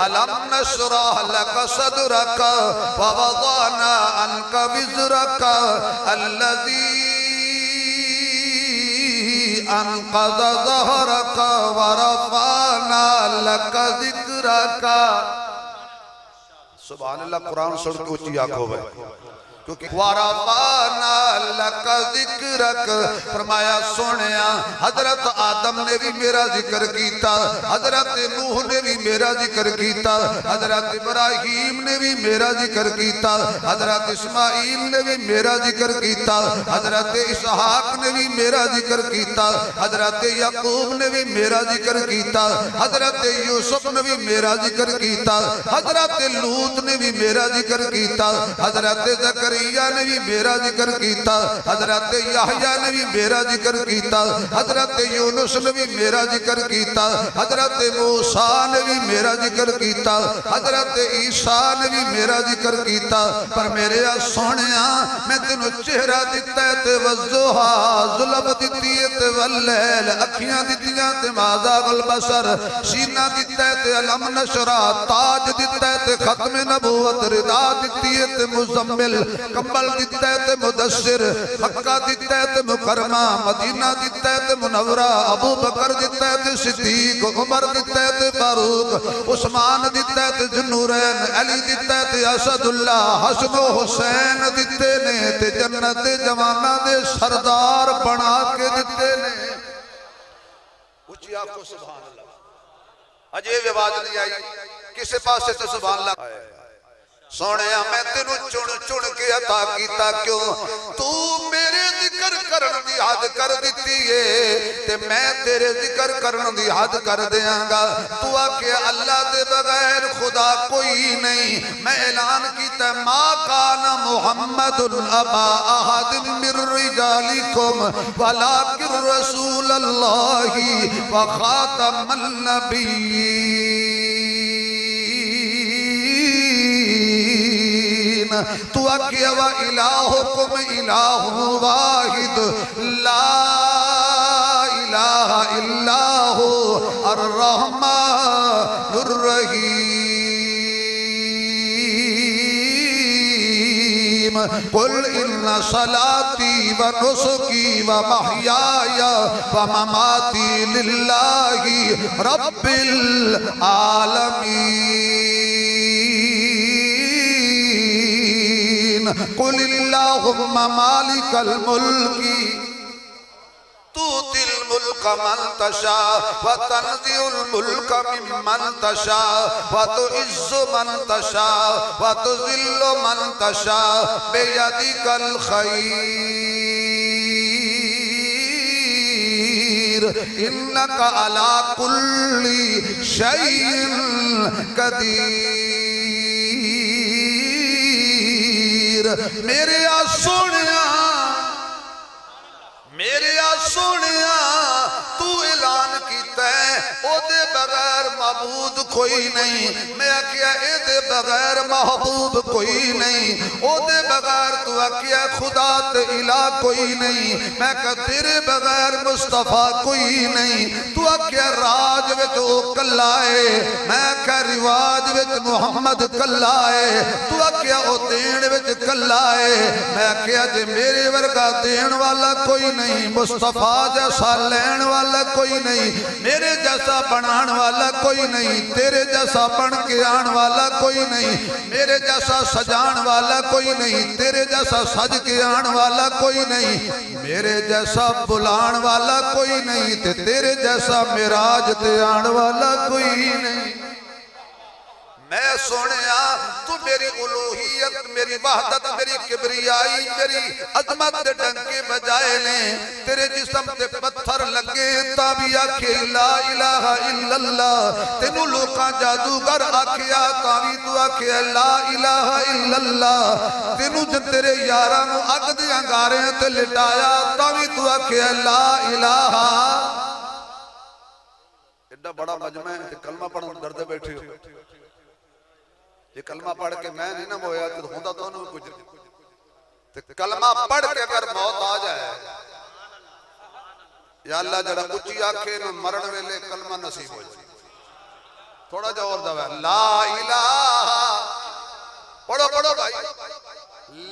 ألم نشرح لك صدرك ووضعنا عنك وزرك الذي انقض ظهرك ورفعنا لك ذکرك. سبحان اللہ. قرآن سن کے اچھی آنکھوں میں کیونکہ وَرَفَعْنَا لَكَ ذِكْرَكَ فرمایا سونیا حضرت آدم نے بھی میرا ذکر کیتا, حضرت نوح نے بھی میرا ذکر کیتا, حضرت ابراہیم نے بھی میرا ذکر کیتا, حضرت اسماعیل نے بھی میرا ذکر کیتا, حضرت اسحاق نے بھی میرا ذکر کیتا, حضرت یعقوب نے بھی میرا ذکر کیتا, حضرت یوسف نے بھی میرا ذکر کیتا, حضرت لوط نے بھی میرا ذکر کیتا, حضرت زکریا نے بھی میرا ذکر کیتا, حضرت یحییٰ نے بھی میرا ذکر کیتا, حضرت یونس نے بھی میرا ذکر کیتا, حضرت موسیٰ نے بھی میرا ذکر کیتا, حضرت عیسیٰ نے بھی میرا ذکر کیتا. پر میرے سونیا میں تینوں چہرہ دیتا ہے تے والضحیٰ ظلم دیتی ہے تے واللیل اکھیاں دیتیاں تے ما زاغ البصر سینہ دیتا ہے تے الم نشرح تاج دیتا ہے تے ختم نبوت رضا دیتی ہے تے مزمل کمبل دیتا ہے تے مدثر مکہ دیتا ہے تے مکرمہ مدینہ دیتا ہے تے منورہ ابو بکر دیتا ہے تے صدیق عمر دیتا ہے تے فاروق عثمان دیتا ہے تے ذوالنورین علی دیتا ہے تے اسد اللہ حسن و حسین دیتے نے تے جنت جوانہ دے سردار بنا کے دیتے نے. اچھی آنکھوں سبحان اللہ. عجیب آواز نہیں آئی کسے پاس سے تو سبحان اللہ. سونیا میں تینوں چن کے عطا کیتا کیوں تو میرے ذکر کرن دی حد کر دیتی ہے تے میں تیرے ذکر کرن دی حد کر دیاں گا. تو آکے اللہ دے بغیر خدا کوئی نہیں. میں اعلان کیتا ما کان محمد ابا احد من رجالکم ولکن رسول اللہ وخاتم النبیین. تو اکیا و الہکم الہ واحد لا الہ الا ہو الرحمن الرحیم. قل ان صلاتی و نسکی و محیای و مماتی للہ رب العالمین. قل اللہم مالک الملک تؤتی الملک من تشاء وتنزع الملک ممن تشاء وتعز من تشاء وتذل من تشاء بیدک الخیر انک علی کل شیء قدیر. میرے سونیا تو اعلان کیتا ہے او دے بغیر معبود کوئی نہیں. میں کیا اے دے بغیر محبوب کوئی نہیں. او دے بغیر تو کیا خدا تے الہ کوئی نہیں. میں کہا تیرے بغیر مصطفیٰ کوئی نہیں. تو کیا راج وچ او کلائے. میں کہا رواج وچ محمد کلائے. تو کیا او دین وچ کلائے. میں کیا جے میرے ورگا دین والا کوئی نہیں, مصطفیٰ جیسا لین والا کوئی نہیں, میرے جیسا بنان والا کوئی نہیں, تیرے جیسا بن کے آن والا کوئی نہیں, میرے جیسا سجان والا کوئی نہیں, تیرے جیسا سج کے آن والا کوئی نہیں, میرے جیسا بلان والا کوئی نہیں, تیرے جیسا معراج تے آن والا کوئی نہیں. میں سونیا تو میری الوہیت میری وحدت میری کبریائی میری عظمت دے ڈنکے بجائے نے. تیرے جسم تے پتھر لگے تابی آکھے لا الہ الا اللہ. تینوں لوکاں جادوگر آکھیا تابی تو آکھے لا الہ الا اللہ. تینوں جن تیرے یارانوں اگ دے انگارے تے لٹایا تابی تو آکھے لا الہ. ایڈا بڑا مجمع ہے کلمہ پڑھن درد بیٹھے ہو. یہ کلمہ پڑھ کے میں نہیں نہ مویا تو ہوندہ تو انہوں کچھ. کلمہ پڑھ کے اگر موت آ جائے یا اللہ جڑا کچھی آکھے نہ مرن ویلے کلمہ نصیب ہو جائے. تھوڑا جا اور دعویٰ لا الہ پڑھو پڑھو بھائی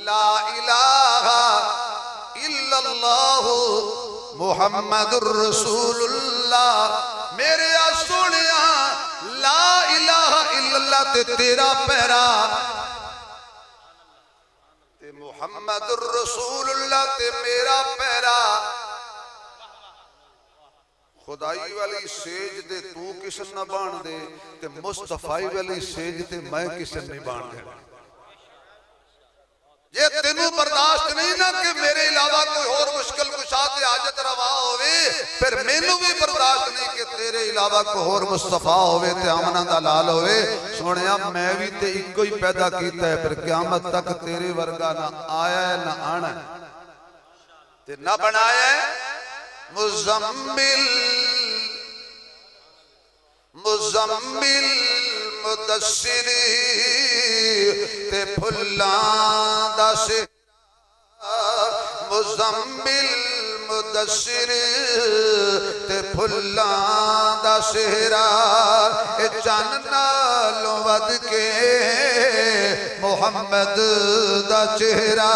لا الہ الا اللہ محمد الرسول اللہ میرے سنیا لا الہ الا اللہ تے تیرا پیرا تے محمد الرسول اللہ تے میرا پیرا خدائی والی سیج دے تو کسن نہ بان دے تے مصطفی والی سیج دے میں کسن نہیں بان دے یہ تینوں برداشت نہیں نا کہ میرے علاوہ کوئی اور مشکل کشات حاجت روا ہوئے پھر مینوں بھی برداشت نہیں کہ تیرے علاوہ کوئی اور مصطفیٰ ہوئے تے آمنہ دلال ہوئے سنیا میں بھی تے ایک کوئی پیدا کیتا ہے پھر قیامت تک تیرے ورگا نہ آیا ہے نہ آنا ہے تے نہ بنایا ہے مزمل مزمل مدثر تے پھلان دا سے مزمل مدثر تے پھلان دا سہرا اے چاننا لو ود کے محمد دا چہرہ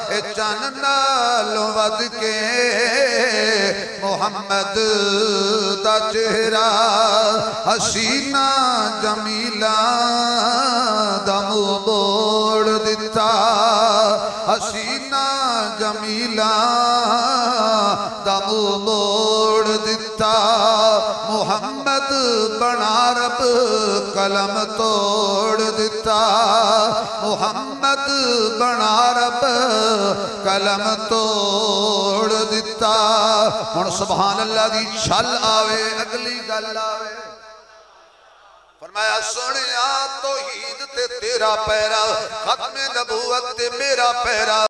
اے چاننا لو ود کے محمد دا چہرہ حسینہ جمیلہ دم موڑ دیتا حسینہ جمیلہ دم موڑ دیتا محمد بنا رب قلم توڑ دیتا محمد بنا رب قلم توڑ دیتا ہن سبحان اللہ دی چھل آوے اگلی گل آوے فرمایا سنیا توحید تے تیرا پیرا ختم نبوت تے میرا پیرا